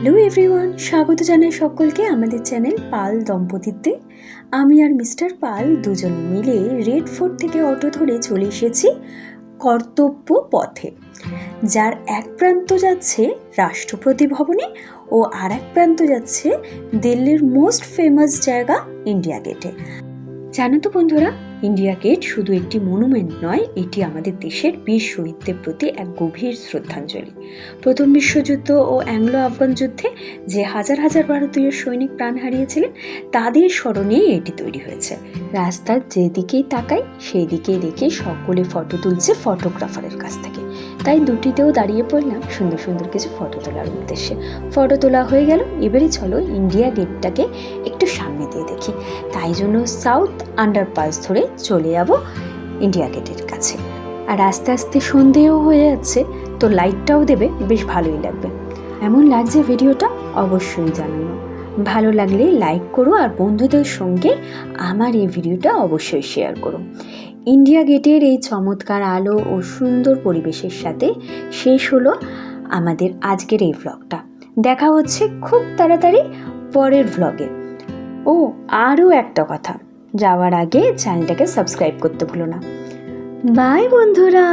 Hello everyone, স্বাগত জানাই সকলকে আমাদের চ্যানেল পাল দম্পতিতে। আমি আর মিস্টার পাল দুজন মিলে রেড ফোর্ট থেকে অটো ধরে চলে এসেছি কর্তব্য পথে, যার এক প্রান্ত যাচ্ছে রাষ্ট্রপতি ভবনে ও আর এক প্রান্ত যাচ্ছে দিল্লির মোস্ট ফেমাস জায়গা ইন্ডিয়া গেটে। জানো তো বন্ধুরা, ইন্ডিয়া গেট শুধু একটি মনুমেন্ট নয়, এটি আমাদের দেশের বীর শহীদদের প্রতি এক গভীর শ্রদ্ধাঞ্জলি। প্রথম বিশ্বযুদ্ধ ও অ্যাংলো আফগান যুদ্ধে যে হাজার হাজার ভারতীয় সৈনিক প্রাণ হারিয়েছিলেন, তাদের স্মরণেই এটি তৈরি হয়েছে। রাস্তার যেদিকেই তাকাই সেই দিকেই দেখে সকলে ফটো তুলছে ফটোগ্রাফারের কাছ থেকে, তাই দুটিতেও দাঁড়িয়ে পড়লাম সুন্দর সুন্দর কিছু ফটো তোলার উদ্দেশ্যে। ফটো তোলা হয়ে গেল, এবারে চলো ইন্ডিয়া গেটটাকে একটু সামনে দিয়ে দেখি। তাই জন্য সাউথ আন্ডারপাস ধরে চলে যাব ইন্ডিয়া গেটের কাছে। আর আস্তে আস্তে সন্ধেও হয়ে যাচ্ছে, তো লাইটটাও দেবে, বেশ ভালোই লাগবে। এমন লাগছে ভিডিওটা অবশ্যই জানানো। ভালো লাগলে লাইক করো আর বন্ধুদের সঙ্গে আমার এই ভিডিওটা অবশ্যই শেয়ার করো। ইন্ডিয়া গেটের এই চমৎকার আলো ও সুন্দর পরিবেশের সাথে শেষ হলো আমাদের আজকের এই ভ্লগটা। দেখা হচ্ছে খুব তাড়াতাড়ি পরের ভ্লগে। ও আরও একটা কথা, যাওয়ার আগে চ্যানেলটাকে সাবস্ক্রাইব করতে ভুলো না। বাই বন্ধুরা।